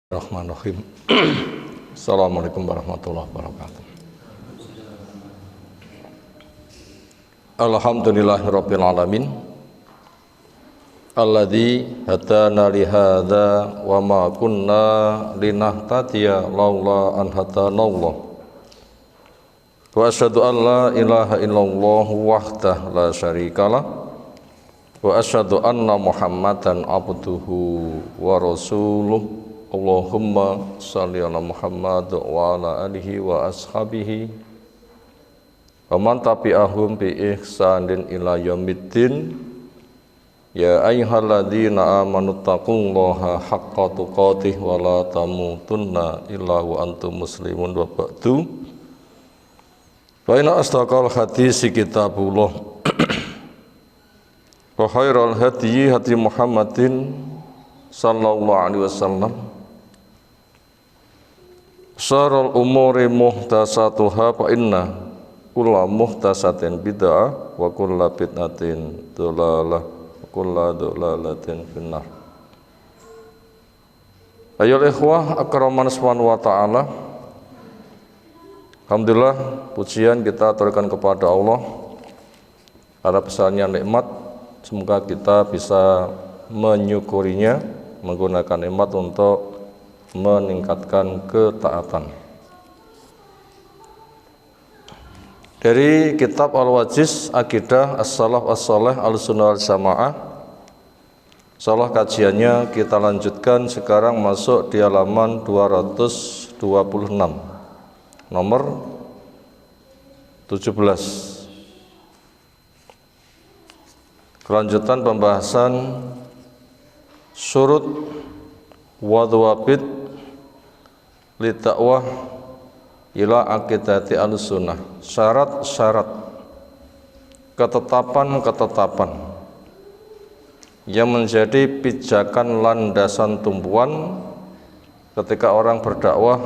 Bismillahirrahmanirrahim. Assalamualaikum warahmatullahi wabarakatuh. Alhamdulillahirabbil alamin. Alladzi hadana li hadza wa ma kunna linahtadiya laula an hadanallah. Wa asyhadu an la ilaha illallah wahdahu la syarikalah. Wa asyhadu anna Muhammadan abduhu wa rasuluh. Allahumma salli ala Muhammad wa ala alihi wa ashabihi wa man tabi'ahum bi ihsanin ila yaumiddin. Ya ayyuhalladzina amanu taqullaha haqqa tuqatih wa la tamutunna illa wa antum muslimun wa ba'du. Fa inna asdaqal hadisi kitabullah wa khairal hadyi hadi Muhammadin sallallahu alaihi wasallam. Syarrul umuri muhtasatuha fa inna kulla muhtasatin bid'ah wa kulla bid'atin dhalalah wa kulla dhalalatin finnar. Ayyuhal ikhwah akraman subhanahu wa ta'ala. Alhamdulillah, pujian kita aturkan kepada Allah. Ada besarnya nikmat, semoga kita bisa menyukurinya, menggunakan nikmat untuk meningkatkan ketaatan. Dari kitab Al-Wajiz Aqidah As-Salaf As-Saleh Al-Sunnah Al-Jamaah. Insyaallah kajiannya kita lanjutkan sekarang masuk di halaman 226. Nomor 17. Kelanjutan pembahasan syurut wa dhawabit li dakwah ila aqidati al-sunnah. Syarat-syarat, ketetapan-ketetapan yang menjadi pijakan landasan tumpuan ketika orang berdakwah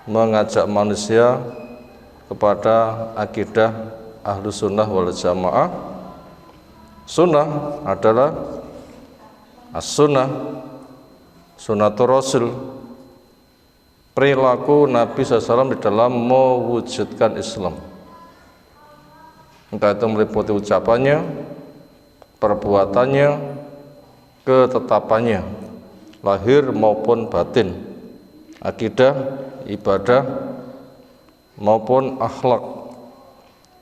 mengajak manusia kepada akidah ahlu sunnah wal jamaah. Sunnah adalah as-sunnah, sunnatul rasul, perilaku Nabi SAW di dalam mewujudkan Islam. Entah itu meliputi ucapannya, perbuatannya, ketetapannya, lahir maupun batin, akidah, ibadah, maupun akhlak.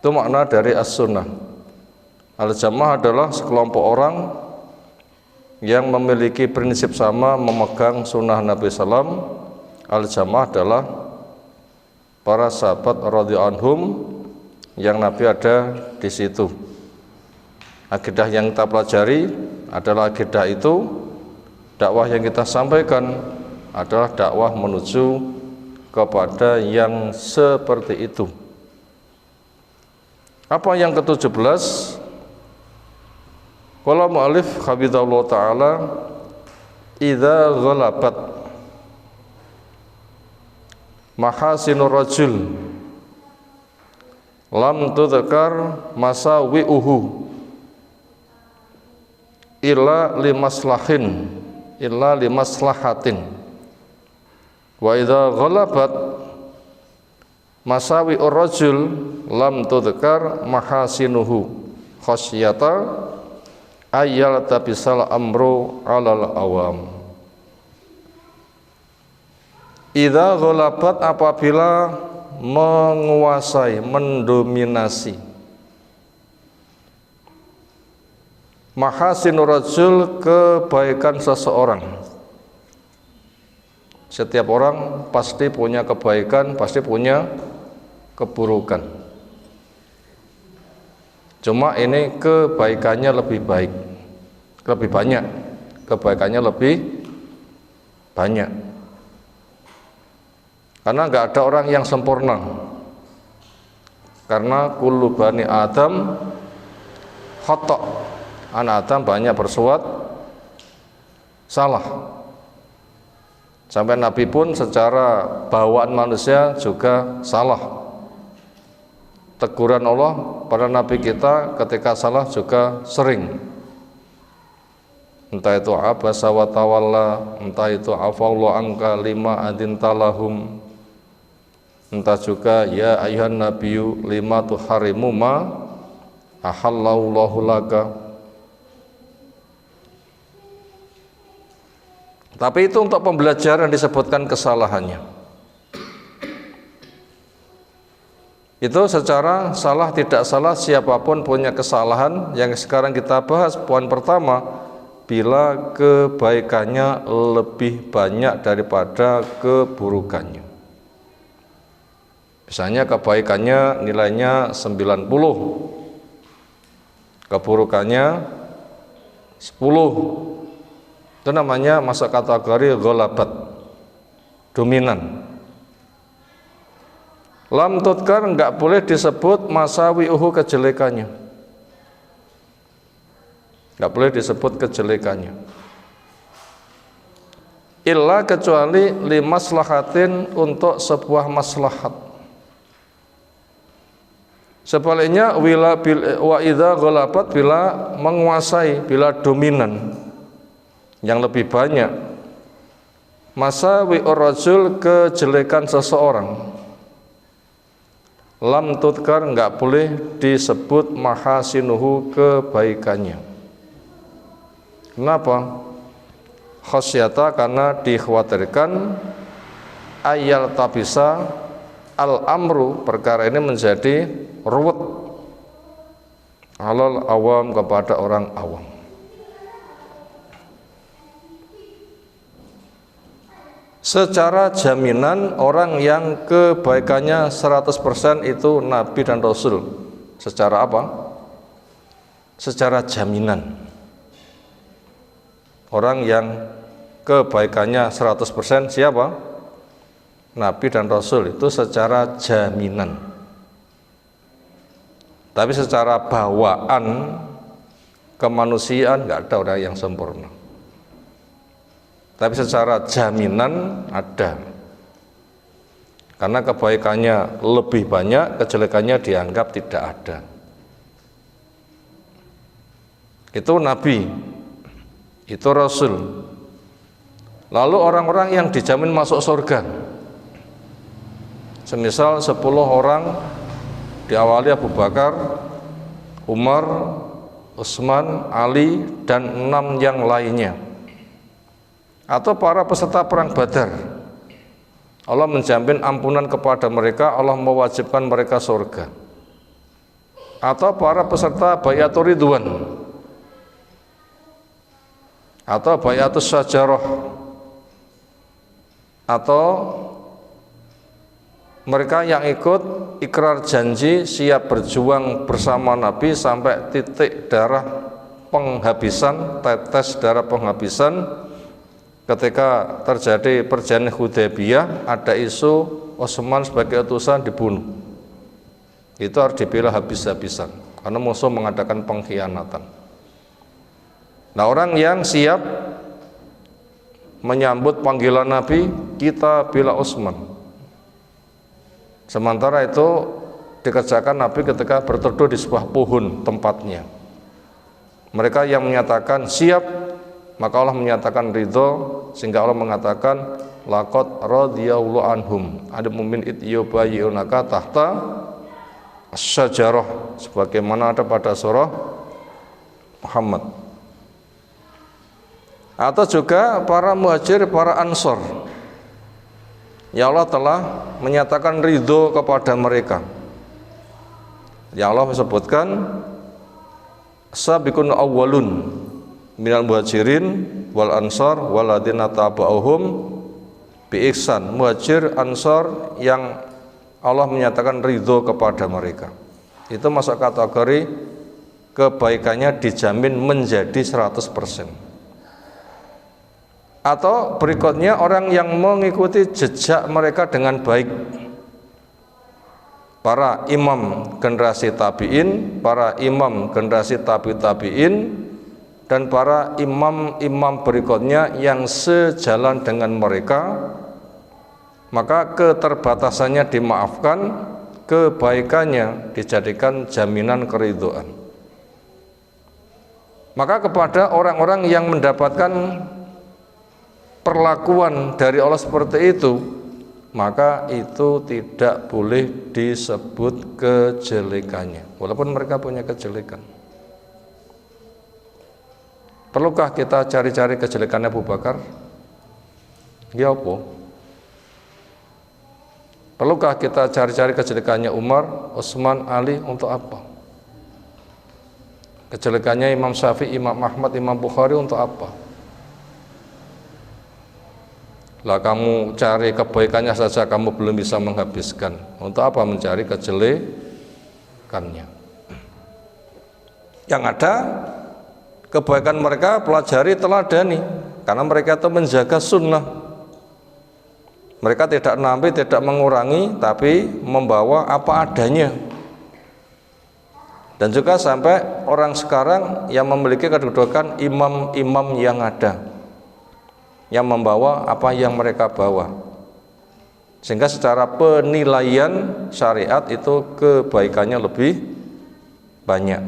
Itu makna dari as-sunnah. Al-jamaah adalah sekelompok orang yang memiliki prinsip sama memegang sunnah Nabi SAW. Al-jamaah adalah para sahabat radhiyallahu anhum yang Nabi ada di situ. Akidah yang kita pelajari adalah akidah itu, dakwah yang kita sampaikan adalah dakwah menuju kepada yang seperti itu. Apa yang ke-17? Qala mu'allif habibullah ta'ala idza ghalabat mahasinur rajul lam tudhkar masawi'uhu illa limaslahatin wa idza ghalabat masawi'ur rajul lam tudhkar mahasinuhu khasyata ayyal tabisal amru alal awam. Idza ghalabat, apabila menguasai, mendominasi, mahasinur rajul, kebaikan seseorang. Setiap orang pasti punya kebaikan, pasti punya keburukan. Cuma ini kebaikannya lebih baik, lebih banyak, kebaikannya lebih banyak. Karena enggak ada orang yang sempurna. Karena kullu bani Adam khata'. Anak Adam banyak berbuat salah. Sampai Nabi pun secara bawaan manusia juga salah. Teguran Allah pada Nabi kita ketika salah juga sering. entah itu abasa wa tawalla, entah itu afallahu anka lima adinta lahum, entah juga ya ayuhan nabiyyu lima tuharimu ma ahallallahu laka. Tapi itu untuk pembelajaran disebutkan kesalahannya. Itu secara salah tidak salah, siapapun punya kesalahan. Yang sekarang kita bahas poin pertama, bila kebaikannya lebih banyak daripada keburukannya. Misalnya kebaikannya nilainya 90, keburukannya 10. Itu namanya masuk kategori ghalabat, dominan. Lam tudkar enggak boleh disebut masawi'uhu, kejelekannya. Enggak boleh disebut kejelekannya. Illa, kecuali limaslahatin, untuk sebuah maslahat. Sebaliknya wa idza ghalabat, bila menguasai, bila dominan yang lebih banyak. Masawi'ur rajul, kejelekan seseorang. Lam tudkar, enggak boleh disebut mahasinuhu, kebaikannya. Kenapa? Khasyata, karena dikhawatirkan ayal tabisa al-amru, perkara ini menjadi ruwet alal awam, kepada orang awam. Secara jaminan orang yang kebaikannya 100% itu Nabi dan Rasul. Secara apa? Secara jaminan. Orang yang kebaikannya 100% siapa? Nabi dan Rasul, itu secara jaminan. Tapi secara bawaan kemanusiaan nggak ada orang yang sempurna. Tapi secara jaminan ada. Karena kebaikannya lebih banyak, kejelekannya dianggap tidak ada. Itu Nabi, itu Rasul. Lalu orang-orang yang dijamin masuk surga, semisal 10 orang, diawali Abu Bakar, Umar, Utsman, Ali, dan 6 yang lainnya. Atau para peserta perang Badar, Allah menjamin ampunan kepada mereka, Allah mewajibkan mereka surga. Atau para peserta Bayatul Ridwan, atau Bayatus Syajarah, atau mereka yang ikut ikrar janji siap berjuang bersama Nabi sampai titik darah penghabisan, tetes darah penghabisan. Ketika terjadi perjanjian Hudaybiyah, ada isu Utsman sebagai utusan dibunuh. Itu harus dibela habis-habisan karena musuh mengadakan pengkhianatan. Nah, orang yang siap menyambut panggilan Nabi, kita bela Utsman. Sementara itu dikerjakan Nabi ketika berteduh di sebuah pohon tempatnya. Mereka yang menyatakan siap, maka Allah menyatakan ridho, sehingga Allah mengatakan laqad radhiyallahu anhum ada mu'min id yubayyunaka tahta asy-syajarah, sebagaimana ada pada surah Muhammad. Atau juga para muhajir, para ansor, ya Allah telah menyatakan ridho kepada mereka. Ya Allah menyebutkan sabiqun awwalun minal muhajirin wal ansar waladina taba'uhum bi ihsan. Muhajir, ansar yang Allah menyatakan ridho kepada mereka, itu masuk kategori kebaikannya dijamin menjadi 100%. Atau berikutnya orang yang mengikuti jejak mereka dengan baik, para imam generasi tabi'in, para imam generasi tabi'in, dan para imam-imam berikutnya yang sejalan dengan mereka, maka keterbatasannya dimaafkan, kebaikannya dijadikan jaminan keridhaan. Maka kepada orang-orang yang mendapatkan perlakuan dari Allah seperti itu, maka itu tidak boleh disebut kejelekannya, walaupun mereka punya kejelekan. Perlukah kita cari-cari kejelekannya Abu Bakar? Ya apa? Perlukah kita cari-cari kejelekannya Umar, Utsman, Ali? Untuk apa? Kejelekannya Imam Syafi'i, Imam Ahmad, Imam Bukhari untuk apa? Lah kamu cari kebaikannya saja kamu belum bisa menghabiskan. Untuk apa mencari kejelekannya? Yang ada kebaikan mereka pelajari, teladani, karena mereka itu menjaga sunnah. Mereka tidak nambah, tidak mengurangi, tapi membawa apa adanya. Dan juga sampai orang sekarang yang memiliki kedudukan imam-imam yang ada, yang membawa apa yang mereka bawa, sehingga secara penilaian syariat itu kebaikannya lebih banyak.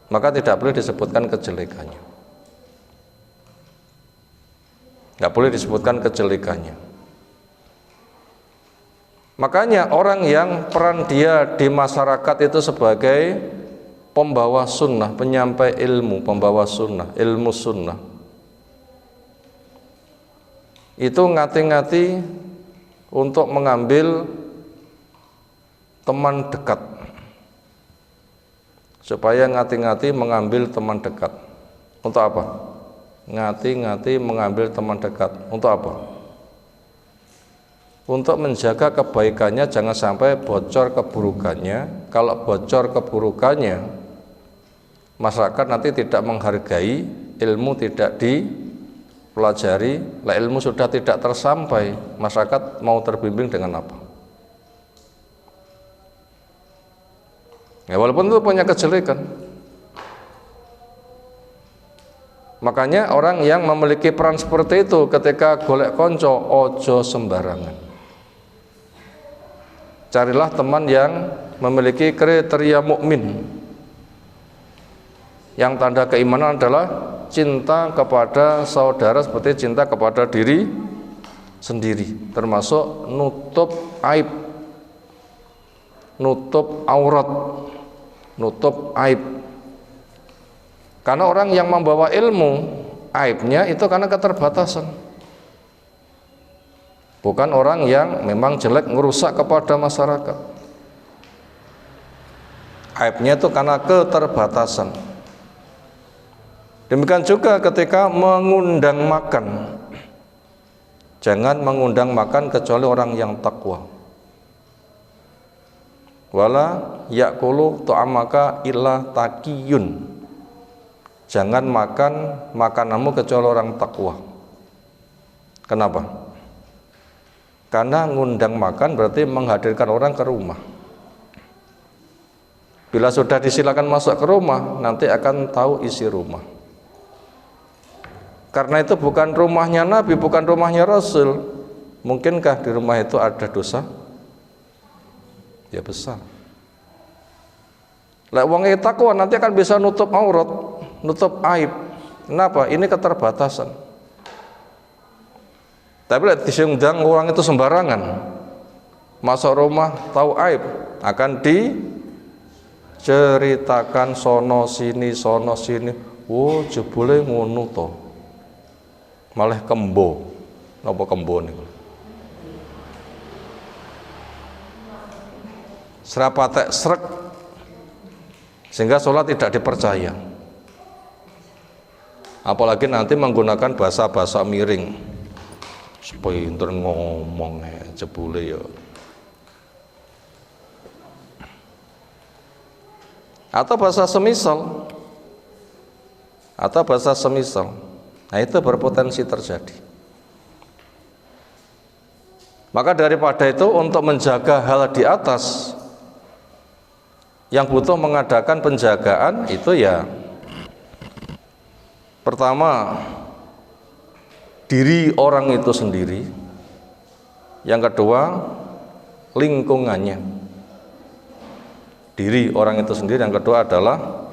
Maka tidak boleh disebutkan kejelekannya, nggak boleh disebutkan kejelekannya. Makanya orang yang peran dia di masyarakat itu sebagai pembawa sunnah, penyampai ilmu, pembawa sunnah, ilmu sunnah, itu ngati-ngati untuk mengambil teman dekat, supaya ngati-ngati mengambil teman dekat. Untuk apa? Ngati-ngati mengambil teman dekat. Untuk apa? Untuk menjaga kebaikannya, jangan sampai bocor keburukannya. Kalau bocor keburukannya, masyarakat nanti tidak menghargai, ilmu tidak dipelajari. Lah ilmu sudah tidak tersampai, masyarakat mau terbimbing dengan apa? Ya walaupun itu punya kejelekan. Makanya orang yang memiliki peran seperti itu ketika golek konco, ojo sembarangan. Carilah teman yang memiliki kriteria mukmin. Yang tanda keimanan adalah cinta kepada saudara seperti cinta kepada diri sendiri, termasuk nutup aib, nutup aurat, nutup aib. Karena orang yang membawa ilmu, aibnya itu karena keterbatasan. Bukan orang yang memang jelek ngerusak kepada masyarakat. Aibnya itu karena keterbatasan. Demikian juga ketika mengundang makan, jangan mengundang makan kecuali orang yang takwa. Wala yakulu ta'amaka illa taqiyun. Jangan makan makananmu kecuali orang takwa. Kenapa? Karena ngundang makan berarti menghadirkan orang ke rumah. Bila sudah disilakan masuk ke rumah, nanti akan tahu isi rumah. Karena itu bukan rumahnya Nabi, bukan rumahnya Rasul. Mungkinkah di rumah itu ada dosa? Ya besar. Lah wong takwa nanti akan bisa nutup aurat, nutup aib. Kenapa? Ini keterbatasan. Tapi diundang orang itu sembarangan, masuk rumah tahu aib, akan diceritakan sono sini. Oh jebule ngono to, malah kembo, napa kembo niku? Serapatek srek, sehingga sholat tidak dipercaya. Apalagi nanti menggunakan bahasa-bahasa miring. Pinter ngomong jebule ya. Atau bahasa semisal. Nah itu berpotensi terjadi. Maka daripada itu untuk menjaga hal di atas yang butuh mengadakan penjagaan itu ya pertama diri orang itu sendiri, yang kedua lingkungannya. Diri orang itu sendiri, yang kedua adalah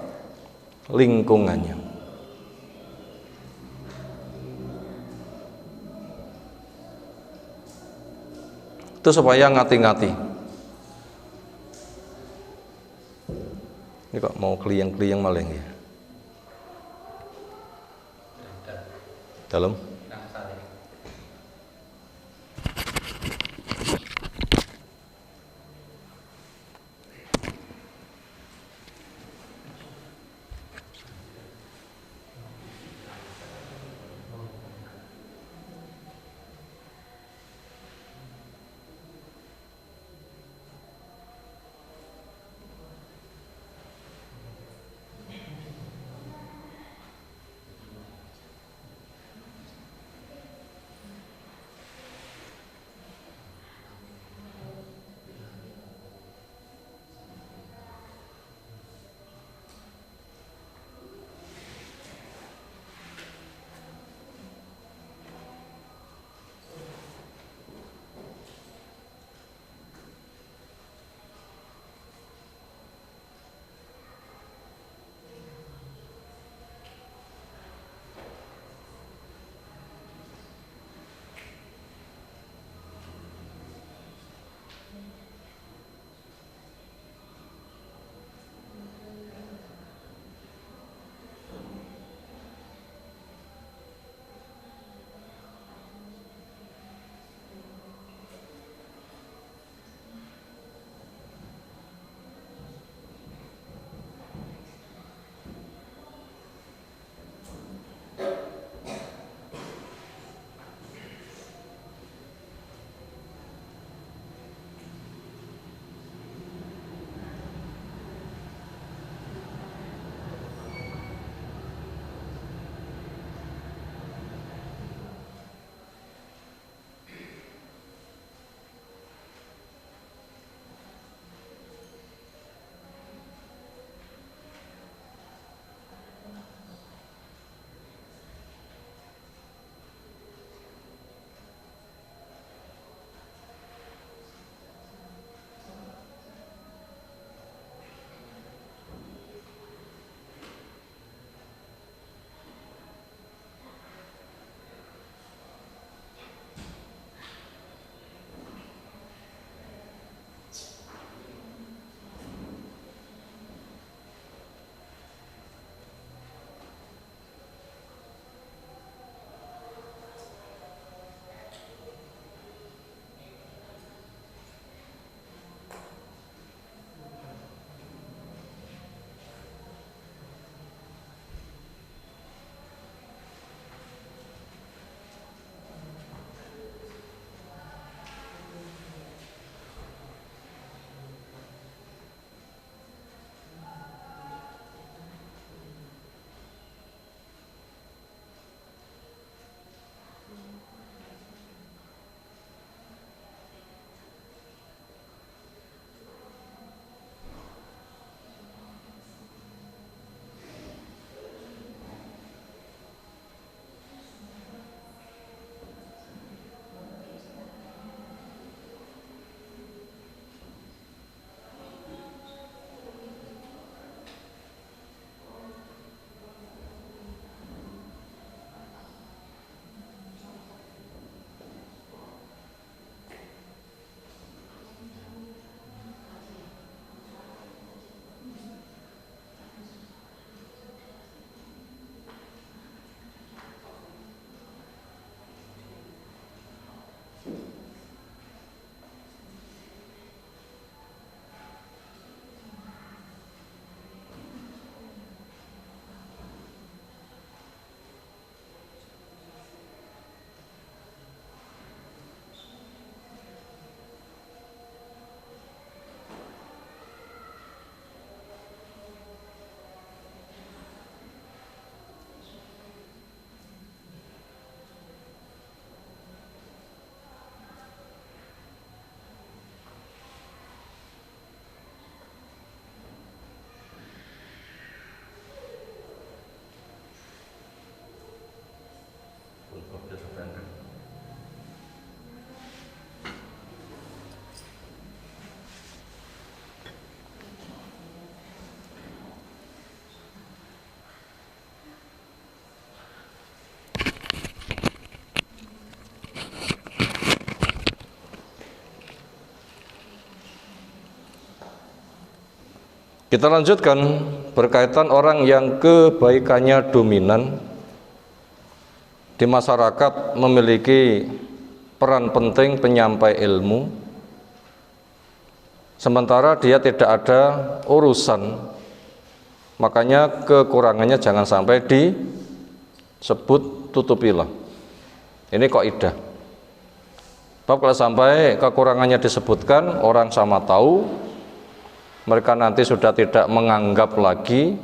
lingkungannya. Itu supaya ngati-ngati. Ini kok mau kliyeng-kliyeng maling ya. Dalam. Kita lanjutkan berkaitan orang yang kebaikannya dominan di masyarakat, memiliki peran penting penyampai ilmu, sementara dia tidak ada urusan, makanya kekurangannya jangan sampai disebut, tutupilah. Ini kaidah. Sebab kalau sampai kekurangannya disebutkan, orang sama tahu, mereka nanti sudah tidak menganggap lagi,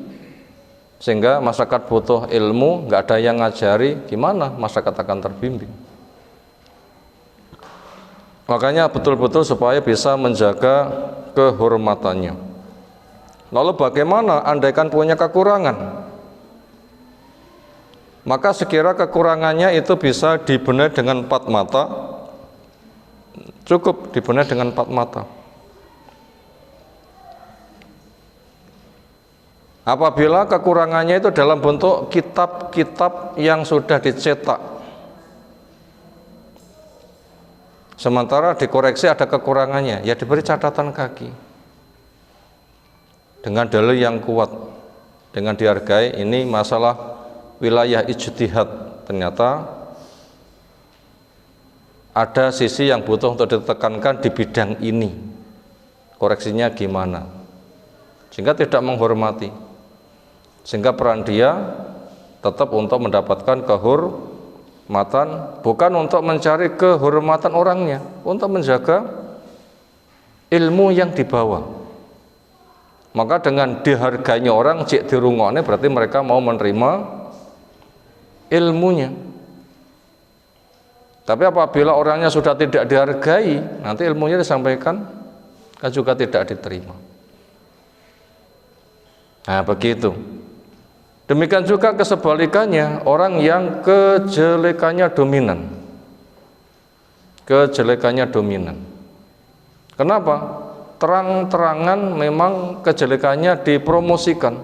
sehingga masyarakat butuh ilmu, nggak ada yang ngajari, gimana masyarakat akan terbimbing. Makanya betul-betul supaya bisa menjaga kehormatannya. Lalu bagaimana andaikan punya kekurangan? Maka sekira kekurangannya itu bisa dibenahi dengan 4 mata, cukup dibenahi dengan 4 mata. Apabila kekurangannya itu dalam bentuk kitab-kitab yang sudah dicetak, sementara dikoreksi ada kekurangannya, ya diberi catatan kaki dengan dalil yang kuat, dengan dihargai. Ini masalah wilayah ijtihad, ternyata ada sisi yang butuh untuk ditekankan di bidang ini, koreksinya gimana, sehingga tidak menghormati, sehingga peran dia tetap untuk mendapatkan kehormatan, bukan untuk mencari kehormatan orangnya, untuk menjaga ilmu yang dibawa. Maka dengan dihargainya orang, cik dirungokne, berarti mereka mau menerima ilmunya. Tapi apabila orangnya sudah tidak dihargai, nanti ilmunya disampaikan kan juga tidak diterima. Nah begitu. Demikian juga kesebalikannya, orang yang kejelekannya dominan. Kejelekannya dominan. Kenapa? Terang-terangan memang kejelekannya dipromosikan.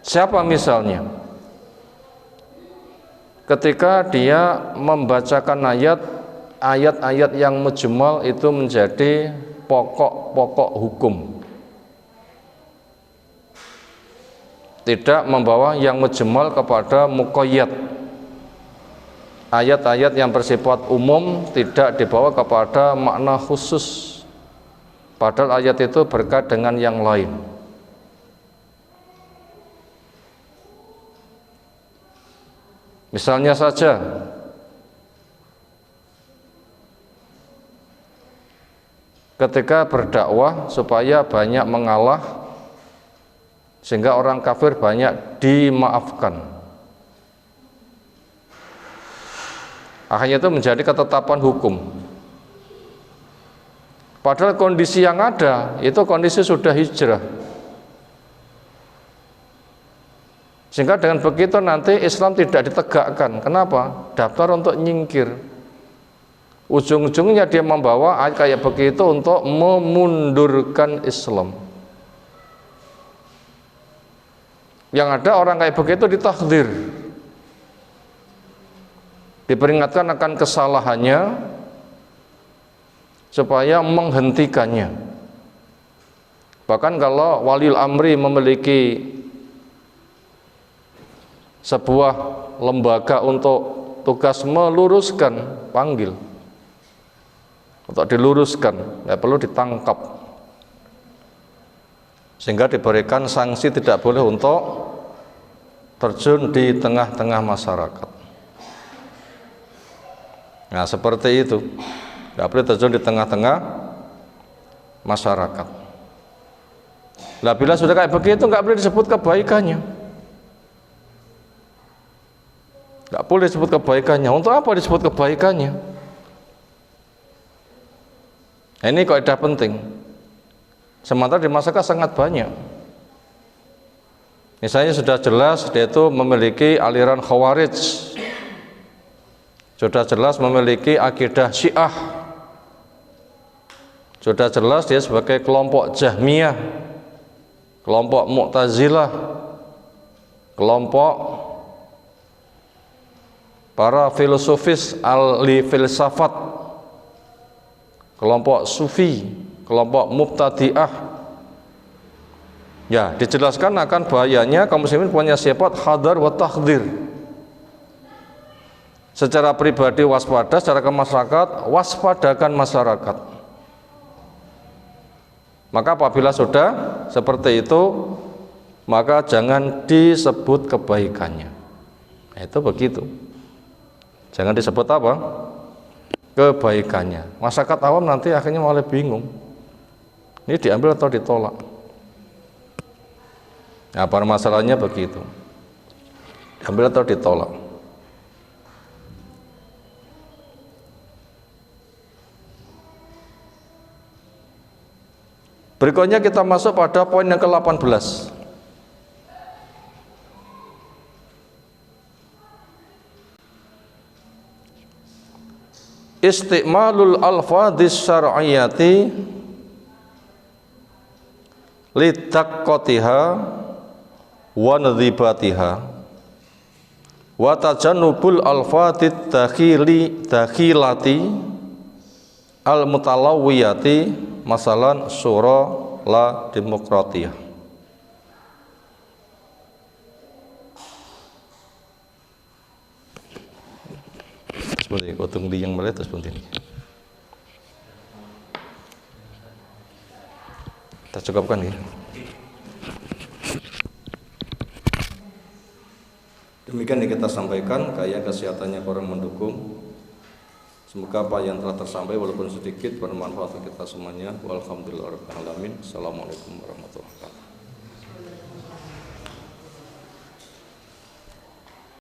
Siapa misalnya? Ketika dia membacakan ayat-ayat yang mujmal itu menjadi pokok-pokok hukum, tidak membawa yang mujmal kepada muqayyad. Ayat-ayat yang bersifat umum tidak dibawa kepada makna khusus, padahal ayat itu berkait dengan yang lain. Misalnya saja, ketika berdakwah supaya banyak mengalah, sehingga orang kafir banyak dimaafkan, akhirnya itu menjadi ketetapan hukum. Padahal kondisi yang ada itu kondisi sudah hijrah, sehingga dengan begitu nanti Islam tidak ditegakkan. Kenapa? Daftar untuk nyingkir. Ujung-ujungnya dia membawa ayat kayak begitu untuk memundurkan Islam. Yang ada orang kayak begitu ditakhdir, diperingatkan akan kesalahannya supaya menghentikannya. Bahkan kalau waliul amri memiliki sebuah lembaga untuk tugas meluruskan, panggil untuk diluruskan, tidak perlu ditangkap, sehingga diberikan sanksi tidak boleh untuk terjun di tengah-tengah masyarakat. Nah seperti itu, tidak boleh terjun di tengah-tengah masyarakat. Nah bila sudah kayak begitu nggak boleh disebut kebaikannya, nggak boleh disebut kebaikannya. Untuk apa disebut kebaikannya? Nah, ini kaidah penting. Sementara di masyarakat sangat banyak. Misalnya sudah jelas dia itu memiliki aliran Khawarij, sudah jelas memiliki akidah Syiah, sudah jelas dia sebagai kelompok Jahmiyah, kelompok Mu'tazilah, kelompok para filosofis ahli filsafat, kelompok sufi, kelompok mubtadi'ah. Ya, dijelaskan akan bahayanya kaum muslimin punya sifat hadar wa tahdhir. Secara pribadi waspada, secara ke masyarakat waspadakan masyarakat. Maka apabila sudah seperti itu, maka jangan disebut kebaikannya. Itu begitu. Jangan disebut apa? Kebaikannya. Masyarakat awam nanti akhirnya malah bingung. Ini diambil atau ditolak? Nah, masalahnya begitu. Diambil atau ditolak? Berikutnya kita masuk pada poin yang ke-18. Isti'malul alfadhis syar'iyyati litaqqatiha wa nadhibatiha wa tajannubul alfadhit dakhilati al mutalawwiyati masalan surah la demokratiyah. Seperti kotung di yang melihat seperti ini. Kita cukupkan ya. Demikian yang kita sampaikan, kayak kesehatannya kurang mendukung. Semoga apa yang telah tersampaikan walaupun sedikit bermanfaat untuk kita semuanya. Walhamdulillahirabbil alamin. Assalamualaikum warahmatullahi wabarakatuh.